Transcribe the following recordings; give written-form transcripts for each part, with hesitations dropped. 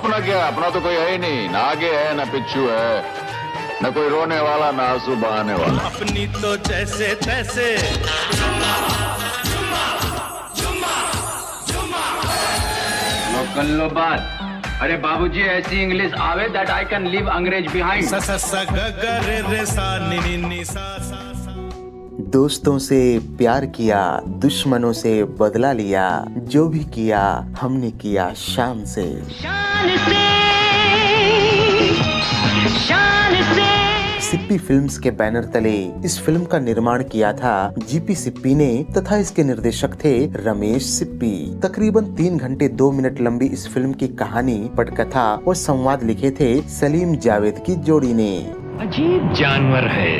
अपना क्या, अपना तो कोई है ही नहीं, ना आगे है ना पिछू है, न कोई रोने वाला ना आंसू बहाने वाला। अपनी तो जैसे तैसे कर लो बात। अरे बाबूजी ऐसी इंग्लिश आवे दैट आई कैन लीव अंग्रेज बिहाइंड। सा सा सा ग ग रे रे सा नी नी नी सा सा सा। दोस्तों से प्यार किया, दुश्मनों से बदला लिया, जो भी किया हमने किया शान से। सिप्पी फिल्म्स के बैनर तले इस फिल्म का निर्माण किया था जीपी सिप्पी ने तथा इसके निर्देशक थे रमेश सिप्पी। तकरीबन 3 घंटे 2 मिनट लंबी इस फिल्म की कहानी, पटकथा और संवाद लिखे थे सलीम जावेद की जोड़ी ने। अजीब जानवर है,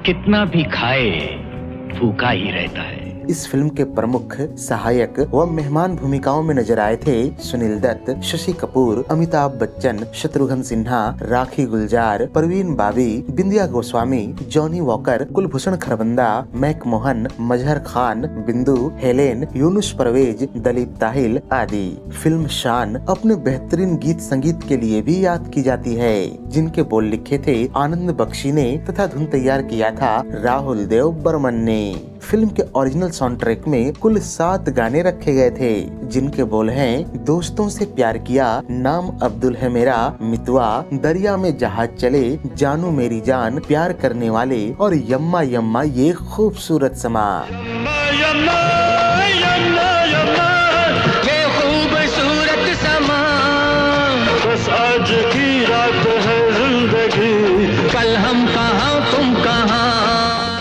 कितना भी खाए भूखा ही रहता है। इस फिल्म के प्रमुख सहायक व मेहमान भूमिकाओं में नजर आए थे सुनील दत्त, शशि कपूर, अमिताभ बच्चन, शत्रुघ्न सिन्हा, राखी गुलजार, परवीन बाबी, बिंदिया गोस्वामी, जॉनी वॉकर, कुलभूषण खरबंदा, मैक मोहन, मजहर खान, बिंदु, हेलेन, यूनुस परवेज, दलीप ताहिल आदि। फिल्म शान अपने बेहतरीन गीत संगीत के लिए भी याद की जाती है, जिनके बोल लिखे थे आनंद बख्शी ने तथा धुन तैयार किया था राहुल देव बर्मन ने। फिल्म के ओरिजिनल साउंड ट्रैक में कुल 7 गाने रखे गए थे, जिनके बोल हैं दोस्तों से प्यार किया, नाम अब्दुल है मेरा, मितवा, दरिया में जहाज चले, जानू मेरी जान, प्यार करने वाले और यम्मा यम्मा ये खूबसूरत समा। यम्मा यम्मा यम्मा ये खूबसूरत समा, बस आज की रात है जिंदगी, कल हम कहाँ तुम कहाँ।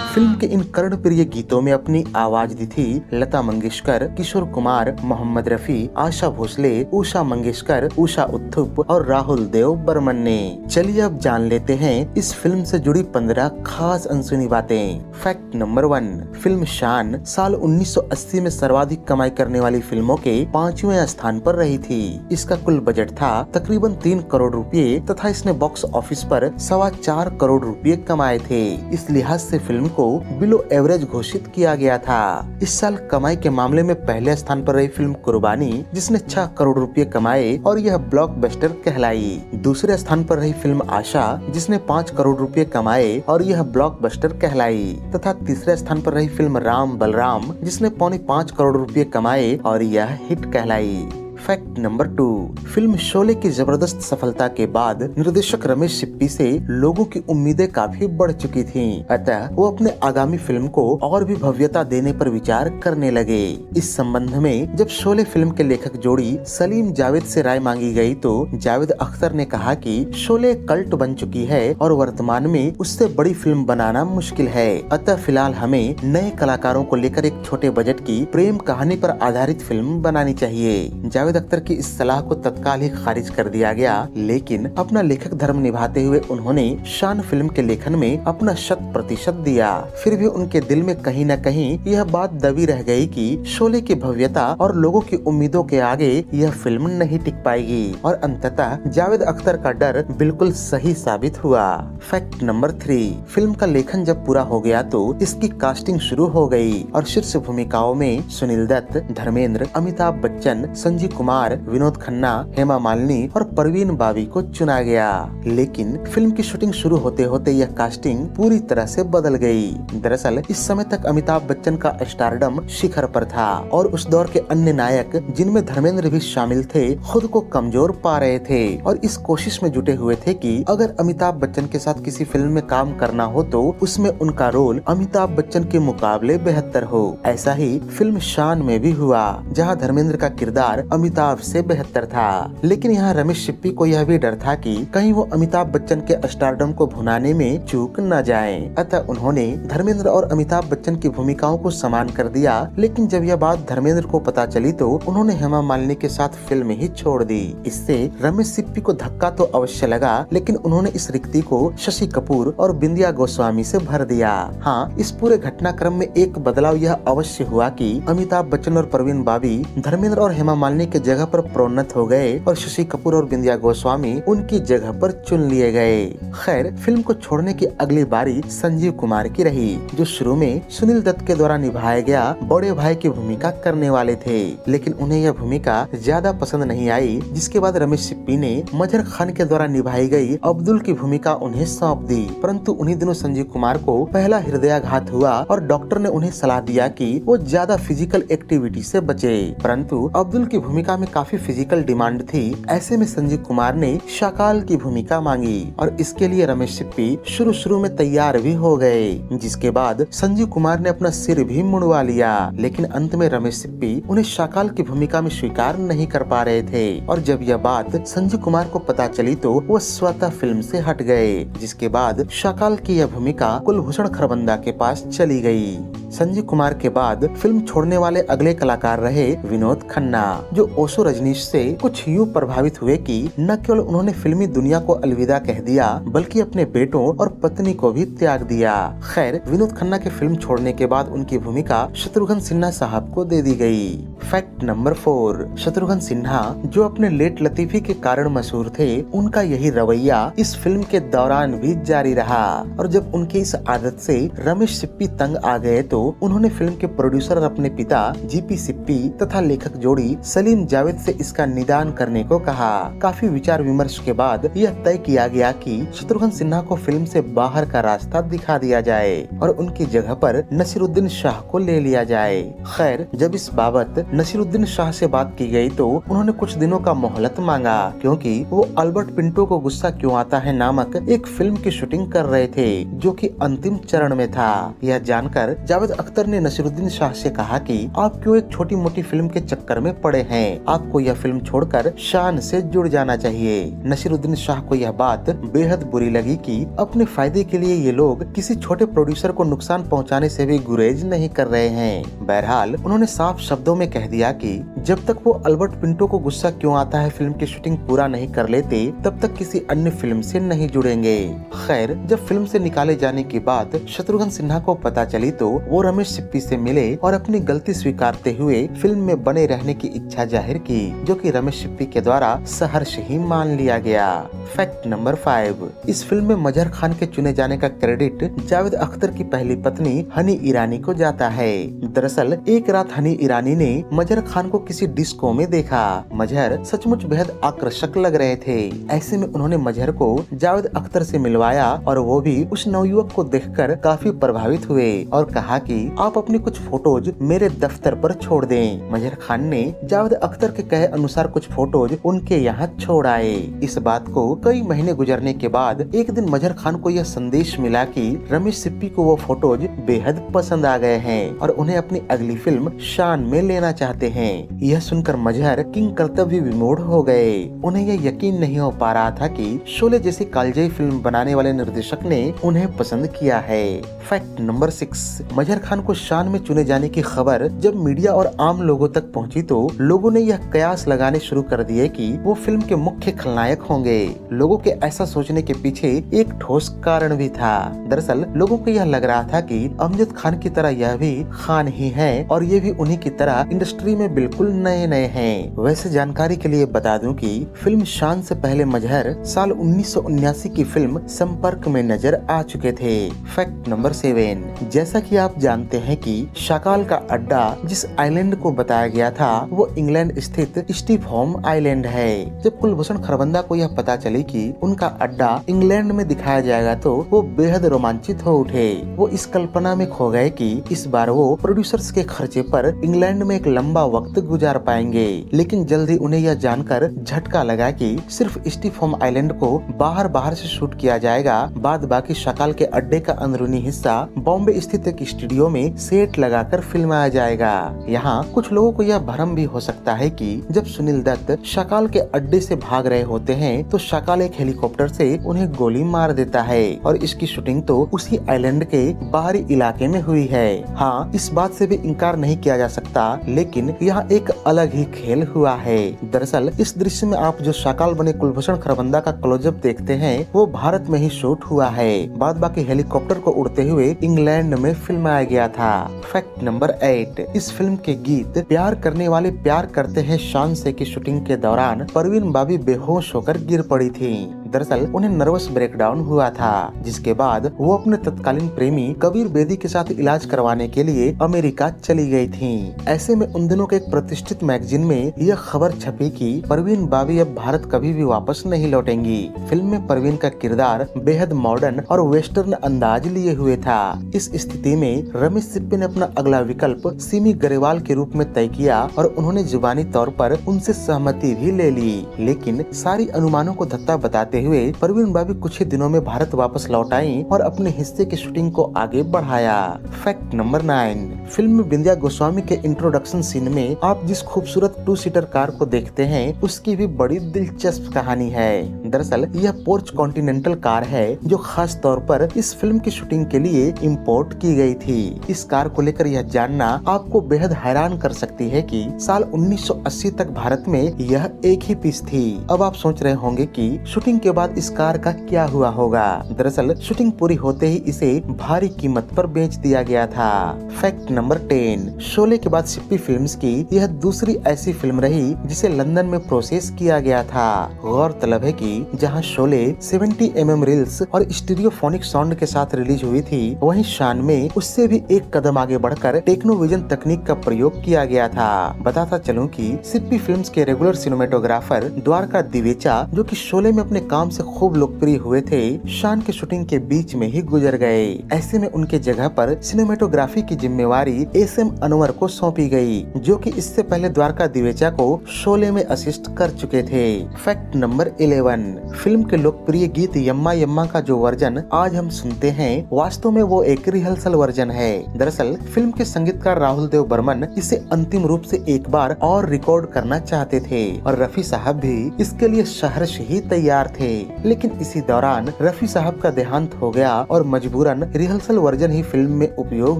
फिल्म के इन कर्णप्रिय गीतों में अपनी आवाज दी थी लता मंगेशकर, किशोर कुमार, मोहम्मद रफी, आशा भोसले, उषा मंगेशकर, उषा उत्थुप और राहुल देव बर्मन ने। चलिए अब जान लेते हैं इस फिल्म से जुड़ी 15 खास अनसुनी बातें। फैक्ट नंबर 1, फिल्म शान साल 1980 में सर्वाधिक कमाई करने वाली फिल्मों के 5वें स्थान पर रही थी। इसका कुल बजट था तकरीबन 3 करोड़ रुपए तथा इसने बॉक्स ऑफिस पर 4.25 करोड़ रुपए कमाए थे। इस लिहाज से फिल्म को बिलो एवरेज घोषित किया गया था। इस साल कमाई के मामले में पहले स्थान पर रही फिल्म कुर्बानी, जिसने 6 करोड़ रुपए कमाए और यह ब्लॉकबस्टर कहलाई। दूसरे स्थान पर रही फिल्म आशा, जिसने 5 करोड़ रुपए कमाए और यह ब्लॉकबस्टर कहलाई। तथा तीसरे स्थान पर रही फिल्म राम बलराम, जिसने 5.25 करोड़ रुपए कमाए और यह हिट कहलाई। फैक्ट नंबर 2, फिल्म शोले की जबरदस्त सफलता के बाद निर्देशक रमेश सिप्पी से लोगों की उम्मीदें काफी बढ़ चुकी थीं। अतः वो अपने आगामी फिल्म को और भी भव्यता देने पर विचार करने लगे। इस संबंध में जब शोले फिल्म के लेखक जोड़ी सलीम जावेद से राय मांगी गई तो जावेद अख्तर ने कहा कि शोले कल्ट बन चुकी है और वर्तमान में उससे बड़ी फिल्म बनाना मुश्किल है। अतः फिलहाल हमें नए कलाकारों को लेकर एक छोटे बजट की प्रेम कहानी पर आधारित फिल्म बनानी चाहिए। जावेद अख्तर की इस सलाह को तत्काल ही खारिज कर दिया गया, लेकिन अपना लेखक धर्म निभाते हुए उन्होंने शान फिल्म के लेखन में अपना 100% दिया। फिर भी उनके दिल में कहीं न कहीं यह बात दबी रह गई कि शोले की भव्यता और लोगों की उम्मीदों के आगे यह फिल्म नहीं टिक पाएगी और अंततः जावेद अख्तर का डर बिल्कुल सही साबित हुआ। फैक्ट नंबर 3, फिल्म का लेखन जब पूरा हो गया तो इसकी कास्टिंग शुरू हो गई और शीर्ष भूमिकाओं में सुनील दत्त, धर्मेंद्र, अमिताभ बच्चन, संजीव कुमार, विनोद खन्ना, हेमा मालिनी और परवीन बाबी को चुना गया। लेकिन फिल्म की शूटिंग शुरू होते होते यह कास्टिंग पूरी तरह से बदल गई। दरअसल इस समय तक अमिताभ बच्चन का स्टारडम शिखर पर था और उस दौर के अन्य नायक, जिनमें धर्मेंद्र भी शामिल थे, खुद को कमजोर पा रहे थे और इस कोशिश में जुटे हुए थे कि अगर अमिताभ बच्चन के साथ किसी फिल्म में काम करना हो तो उसमें उनका रोल अमिताभ बच्चन के मुकाबले बेहतर हो। ऐसा ही फिल्म शान में भी हुआ, जहाँ धर्मेंद्र का किरदार अमिताभ से बेहतर था। लेकिन यहाँ रमेश सिप्पी को यह भी डर था कि कहीं वो अमिताभ बच्चन के स्टारडम को भुनाने में चूक न जाएं। अतः उन्होंने धर्मेंद्र और अमिताभ बच्चन की भूमिकाओं को समान कर दिया। लेकिन जब यह बात धर्मेंद्र को पता चली तो उन्होंने हेमा मालिनी के साथ फिल्म ही छोड़ दी। इससे रमेश सिप्पी को धक्का तो अवश्य लगा, लेकिन उन्होंने इस रिक्ति को शशि कपूर और बिंदिया गोस्वामी से भर दिया। हाँ, इस पूरे घटनाक्रम में एक बदलाव यह अवश्य हुआ कि अमिताभ बच्चन और परवीन बाबी धर्मेंद्र और हेमा मालिनी के की जगह पर प्रोन्नत हो गए और शशि कपूर और बिंदिया गोस्वामी उनकी जगह पर चुन लिए गए। खैर, फिल्म को छोड़ने की अगली बारी संजीव कुमार की रही, जो शुरू में सुनील दत्त के द्वारा निभाया गया बड़े भाई की भूमिका करने वाले थे, लेकिन उन्हें यह भूमिका ज्यादा पसंद नहीं आई, जिसके बाद रमेश सिप्पी ने मजहर खान के द्वारा निभाई गई अब्दुल की भूमिका उन्हें सौंप दी। परंतु उन्हीं दिनों संजीव कुमार को पहला हृदयाघात हुआ और डॉक्टर ने उन्हें सलाह दिया कि वो ज्यादा फिजिकल एक्टिविटी से बचे। परंतु अब्दुल की भूमिका में काफी फिजिकल डिमांड थी। ऐसे में संजीव कुमार ने शाकाल की भूमिका मांगी और इसके लिए रमेश सिप्पी शुरू में तैयार भी हो गए, जिसके बाद संजीव कुमार ने अपना सिर भी मुड़वा लिया। लेकिन अंत में रमेश सिप्पी उन्हें शाकाल की भूमिका में स्वीकार नहीं कर पा रहे थे और जब यह बात संजीव कुमार को पता चली तो वो स्वतः फिल्म से हट गए, जिसके बाद शाकाल की यह भूमिका कुलभूषण खरबंदा के पास चली गई। संजीव कुमार के बाद फिल्म छोड़ने वाले अगले कलाकार रहे विनोद खन्ना, जो ओशो रजनीश से कुछ यूं प्रभावित हुए कि न केवल उन्होंने फिल्मी दुनिया को अलविदा कह दिया बल्कि अपने बेटों और पत्नी को भी त्याग दिया। खैर, विनोद खन्ना के फिल्म छोड़ने के बाद उनकी भूमिका शत्रुघ्न सिन्हा साहब को दे दी गई। फैक्ट नंबर 4, शत्रुघ्न सिन्हा जो अपने लेट लतीफी के कारण मशहूर थे, उनका यही रवैया इस फिल्म के दौरान भी जारी रहा और जब उनकी इस आदत से रमेश सिप्पी तंग आ गए तो उन्होंने फिल्म के प्रोड्यूसर और अपने पिता जीपी सिप्पी तथा लेखक जोड़ी सलीम जावेद से इसका निदान करने को कहा। काफी विचार विमर्श के बाद यह तय किया गया कि शत्रुघ्न सिन्हा को फिल्म से बाहर का रास्ता दिखा दिया जाए और उनकी जगह पर नसीरुद्दीन शाह को ले लिया जाए। खैर, जब इस बाबत नसीरुद्दीन शाह से बात की गई तो उन्होंने कुछ दिनों का मोहलत मांगा, क्योंकि वो अल्बर्ट पिंटो को गुस्सा क्यों आता है नामक एक फिल्म की शूटिंग कर रहे थे, जो कि अंतिम चरण में था। यह जानकर जावेद अख्तर ने नसीरुद्दीन शाह से कहा कि आप क्यों एक छोटी मोटी फिल्म के चक्कर में पड़े हैं, आपको यह फिल्म छोड़कर शान से जुड़ जाना चाहिए। नसीरुद्दीन शाह को यह बात बेहद बुरी लगी कि अपने फायदे के लिए ये लोग किसी छोटे प्रोड्यूसर को नुकसान पहुंचाने से भी गुरेज नहीं कर रहे हैं। बहरहाल, उन्होंने साफ शब्दों में कह दिया कि जब तक वो अल्बर्ट पिंटो को गुस्सा क्यों आता है फिल्म की शूटिंग पूरा नहीं कर लेते, तब तक किसी अन्य फिल्म से नहीं जुड़ेंगे। खैर, जब फिल्म से निकाले जाने की बात शत्रुघ्न सिन्हा को पता चली तो वो रमेश सिप्पी से मिले और अपनी गलती स्वीकारते हुए फिल्म में बने रहने की इच्छा जाहिर की, जो कि रमेश सिप्पी के द्वारा सहर्ष ही मान लिया गया। फैक्ट नंबर 5, इस फिल्म में मजहर खान के चुने जाने का क्रेडिट जावेद अख्तर की पहली पत्नी हनी ईरानी को जाता है। दरअसल एक रात हनी ईरानी ने मजहर खान को किसी डिस्को में देखा। मजहर सचमुच बेहद आकर्षक लग रहे थे। ऐसे में उन्होंने मजहर को जावेद अख्तर से मिलवाया और वो भी उस नवयुवक को देखकर काफी प्रभावित हुए और कहा कि आप अपनी कुछ फोटोज मेरे दफ्तर पर छोड़ दें। मजहर खान ने जावेद अख्तर के कहे अनुसार कुछ फोटोज उनके यहाँ छोड़ आए। इस बात को कई महीने गुजरने के बाद एक दिन मजहर खान को यह संदेश मिला कि रमेश सिप्पी को वो फोटोज बेहद पसंद आ गए हैं और उन्हें अपनी अगली फिल्म शान में लेना चाहते हैं। यह सुनकर मजहर किंग कर्तव्य विमूढ़ हो गए। उन्हें यह यकीन नहीं हो पा रहा था कि शोले जैसी कालजयी फिल्म बनाने वाले निर्देशक ने उन्हें पसंद किया है। फैक्ट नंबर 6, मजहर खान को शान में चुने जाने की खबर जब मीडिया और आम लोगों तक पहुंची तो लोगों ने यह कयास लगाने शुरू कर दिए कि वो फिल्म के मुख्य खलनायक होंगे। लोगों के ऐसा सोचने के पीछे एक ठोस कारण भी था। दरअसल लोगों को यह लग रहा था कि अमजद खान की तरह यह भी खान ही है और ये भी उन्हीं की तरह इंडस्ट्री में बिल्कुल नए नए हैं। वैसे जानकारी के लिए बता दूं कि फिल्म शान से पहले मजहर साल 1979 की फिल्म संपर्क में नजर आ चुके थे। फैक्ट नंबर 7, जैसा कि आप जानते हैं कि शाकाल का अड्डा जिस आइलैंड को बताया गया था वो इंग्लैंड स्थित स्टीफहोम आइलैंड है। जब कुलभूषण खरबंदा को यह पता चली कि उनका अड्डा इंग्लैंड में दिखाया जाएगा तो वो बेहद रोमांचित हो उठे। वो इस कल्पना में खो गए कि इस बार वो प्रोड्यूसर्स के खर्चे पर इंग्लैंड में एक लंबा वक्त गुजार पाएंगे। लेकिन जल्दी उन्हें यह जानकर झटका लगा कि सिर्फ स्टीफहोम आइलैंड को बाहर से शूट किया जाएगा, बाद बाकी शाकाल के अड्डे का अंदरूनी हिस्सा बॉम्बे स्थित एक स्टूडियो में सेट लगाकर फिल्माया जाएगा। यहाँ कुछ लोगों को यह भ्रम भी हो सकता है कि जब सुनील दत्त शाकाल के अड्डे से भाग रहे होते हैं तो शाकाल एक हेलीकॉप्टर से उन्हें गोली मार देता है और इसकी शूटिंग तो उसी आइलैंड के बाहरी इलाके में हुई है। हाँ, इस बात से भी इनकार नहीं किया जा सकता, लेकिन यहाँ एक अलग ही खेल हुआ है। दरअसल इस दृश्य में आप जो शाकाल बने कुलभूषण खरबंदा का क्लोजअप देखते हैं वो भारत में ही शूट हुआ है। बाद बाकी हेलीकॉप्टर को उड़ते हुए इंग्लैंड में फिल्माया दिखाया गया था। फैक्ट नंबर 8, इस फिल्म के गीत प्यार करने वाले प्यार करते हैं शान से की शूटिंग के दौरान परवीन बाबी बेहोश होकर गिर पड़ी थी। दरअसल उन्हें नर्वस ब्रेकडाउन हुआ था, जिसके बाद वो अपने तत्कालीन प्रेमी कबीर बेदी के साथ इलाज करवाने के लिए अमेरिका चली गई थी। ऐसे में उन दिनों के एक प्रतिष्ठित मैगजीन में यह खबर छपी कि परवीन बाबी अब भारत कभी भी वापस नहीं लौटेंगी। फिल्म में परवीन का किरदार बेहद मॉडर्न और वेस्टर्न अंदाज लिए हुए था। इस स्थिति में रमेश सिप्पी ने अपना अगला विकल्प सिमी गरेवाल के रूप में तय किया और उन्होंने जुबानी तौर पर उनसे सहमति भी ले ली। लेकिन सारी अनुमानों को धत्ता बताते हुए परवीन बाबी कुछ ही दिनों में भारत वापस लौट आई और अपने हिस्से की शूटिंग को आगे बढ़ाया। फैक्ट नंबर 9, फिल्म में बिंदिया गोस्वामी के इंट्रोडक्शन सीन में आप जिस खूबसूरत 2 सीटर कार को देखते हैं उसकी भी बड़ी दिलचस्प कहानी है। दरअसल यह पोर्च कॉन्टिनेंटल कार है जो खास तौर पर इस फिल्म की शूटिंग के लिए इम्पोर्ट की गई थी। इस कार को लेकर यह जानना आपको बेहद हैरान कर सकती है कि साल 1980 तक भारत में यह एक ही पीस थी। अब आप सोच रहे होंगे कि शूटिंग के बाद इस कार का क्या हुआ होगा। दरअसल शूटिंग पूरी होते ही इसे भारी कीमत पर बेच दिया गया था। फैक्ट नंबर 10, शोले के बाद सिप्पी फिल्म्स की यह दूसरी ऐसी फिल्म रही जिसे लंदन में प्रोसेस किया गया था। गौरतलब है कि जहां शोले 70 mm रील्स और स्टीरियोफोनिक साउंड के साथ रिलीज हुई थी, वहीं शान में उससे भी एक कदम आगे बढ़कर टेक्नोविजन तकनीक का प्रयोग किया गया था। बताता चलूं कि सिप्पी फिल्म्स के रेगुलर सिनेमेटोग्राफर द्वारका दिवेचा, जो कि शोले में अपने काम से खूब लोकप्रिय हुए थे, शान के शूटिंग के बीच में ही गुजर गए। ऐसे में उनके जगह पर सिनेमेटोग्राफी की जिम्मेवारी एसएम अनवर को सौंपी गई, जो कि इससे पहले द्वारका दिवेचा को शोले में असिस्ट कर चुके थे। फैक्ट नंबर 11, फिल्म के लोकप्रिय गीत यम्मा यम्मा का जो वर्जन आज हम सुनते हैं, वास्तव में वो एक रिहर्सल वर्जन है। दरअसल फिल्म के संगीतकार राहुल देव बर्मन इसे अंतिम रूप से एक बार और रिकॉर्ड करना चाहते थे और रफी साहब भी इसके लिए सहर्ष ही तैयार थे। लेकिन इसी दौरान रफी साहब का देहांत हो गया और मजबूरन रिहर्सल वर्जन ही फिल्म में उपयोग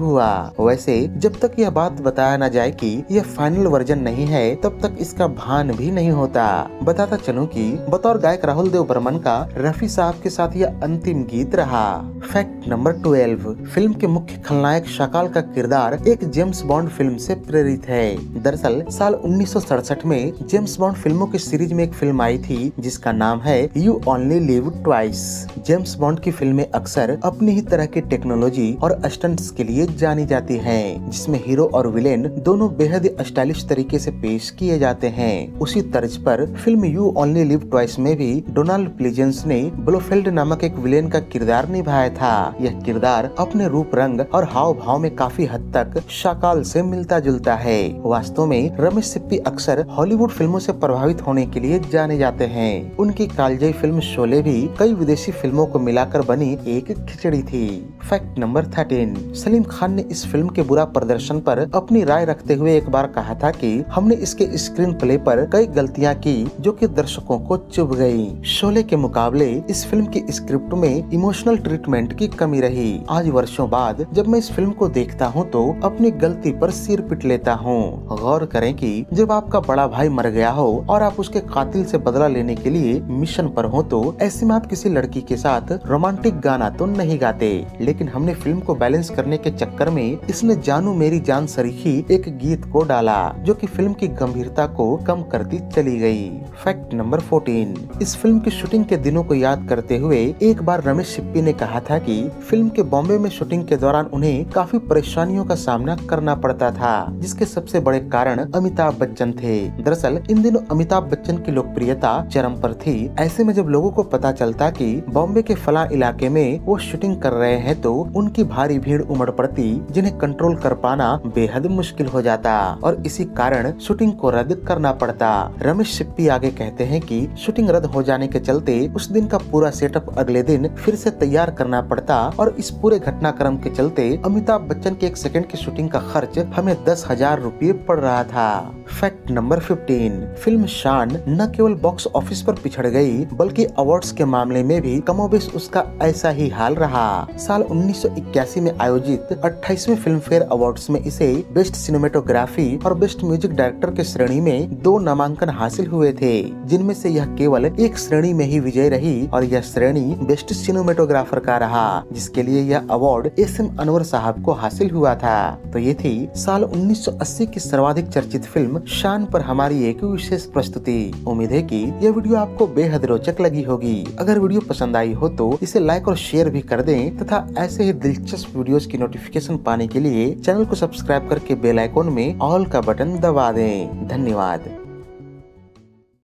हुआ। वैसे जब तक यह बात बताया न जाए कि यह फाइनल वर्जन नहीं है, तब तक इसका भान भी नहीं होता। बताता चलूं कि बतौर गायक राहुल देव बर्मन का रफी साहब के साथ यह अंतिम गीत रहा। फैक्ट नंबर 12, फिल्म के मुख्य खलनायक शाकाल का किरदार एक जेम्स बॉन्ड फिल्म से प्रेरित है। दरअसल साल 1967 में जेम्स बॉन्ड फिल्मों की सीरीज में एक फिल्म आई थी जिसका नाम है you only live twice. James bond की फिल्में अक्सर अपनी ही तरह की टेक्नोलॉजी और स्टंट्स के लिए जानी जाती हैं, जिसमें हीरो और विलेन दोनों बेहद स्टाइलिश तरीके से पेश किए जाते हैं। उसी तर्ज पर film you only live twice में भी डोनाल्ड प्लीजेंस ने ब्लोफेल्ड नामक एक विलेन का किरदार निभाया था। यह किरदार अपने रूप रंग और हाव भाव में काफी हद तक शाकाल से मिलता जुलता है। वास्तव में रमेश सिप्पी अक्सर हॉलीवुड फिल्मों से प्रभावित होने के लिए जाने जाते हैं। उनकी कालजयी फिल्म शोले भी कई विदेशी फिल्मों को मिलाकर बनी एक खिचड़ी थी। फैक्ट नंबर 13, सलीम खान ने इस फिल्म के बुरा प्रदर्शन पर अपनी राय रखते हुए एक बार कहा था कि हमने इसके स्क्रीन प्ले पर कई गलतियां की जो कि दर्शकों को चुभ गई। शोले के मुकाबले इस फिल्म की स्क्रिप्ट में इमोशनल ट्रीटमेंट की कमी रही। आज वर्षों बाद जब मैं इस फिल्म को देखता हूँ तो अपनी गलती पर सिर पिट लेता हूँ। गौर करें कि जब आपका बड़ा भाई मर गया हो और आप उसके कातिल से बदला लेने के लिए मिशन पर हो, तो ऐसे में आप किसी लड़की के साथ रोमांटिक गाना तो नहीं गाते। लेकिन हमने फिल्म को बैलेंस करने के चक्कर में इसने जानू मेरी जान सरीखी एक गीत को डाला, जो कि फिल्म की गंभीरता को कम करती चली गई। फैक्ट नंबर 14, इस फिल्म की शूटिंग के दिनों को याद करते हुए एक बार रमेश सिप्पी ने कहा था कि फिल्म के बॉम्बे में शूटिंग के दौरान उन्हें काफी परेशानियों का सामना करना पड़ता था, जिसके सबसे बड़े कारण अमिताभ बच्चन थे। दरअसल इन दिनों अमिताभ बच्चन की लोकप्रियता चरम पर थी। ऐसे में जब लोगों को पता चलता कि बॉम्बे के फला इलाके में वो शूटिंग कर रहे हैं, तो उनकी भारी भीड़ उमड़ पड़ती, जिन्हें कंट्रोल कर पाना बेहद मुश्किल हो जाता और इसी कारण शूटिंग को रद्द करना पड़ता। रमेश सिप्पी आगे कहते हैं कि शूटिंग रद्द हो जाने के चलते उस दिन का पूरा सेटअप अगले दिन फिर से तैयार करना पड़ता और इस पूरे घटनाक्रम के चलते अमिताभ बच्चन के 1 सेकंड की शूटिंग का खर्च हमें 10,000 रुपये पड़ रहा था। फैक्ट नंबर 15, फिल्म शान न केवल बॉक्स ऑफिस पर पिछड़ गई, बल्कि अवार्ड्स के मामले में भी कमोबेश उसका ऐसा ही हाल रहा। साल 1981 में आयोजित 28वें फिल्म फेयर अवार्ड्स में इसे बेस्ट सिनेमेटोग्राफी और बेस्ट म्यूजिक डायरेक्टर के श्रेणी में 2 नामांकन हासिल हुए थे, जिनमें से यह केवल एक श्रेणी में ही विजय रही और यह श्रेणी बेस्ट सिनेमेटोग्राफर का रहा, जिसके लिए यह अवार्ड एस एम अनवर साहब को हासिल हुआ था। तो ये थी साल 1980 की सर्वाधिक चर्चित फिल्म शान पर हमारी एक विशेष प्रस्तुति। उम्मीद है कि यह वीडियो आपको बेहद रोचक लगी होगी। अगर वीडियो पसंद आई हो तो इसे लाइक और शेयर भी कर दें तथा ऐसे ही दिलचस्प वीडियोस की नोटिफिकेशन पाने के लिए चैनल को सब्सक्राइब करके बेल आइकॉन में ऑल का बटन दबा दें। धन्यवाद।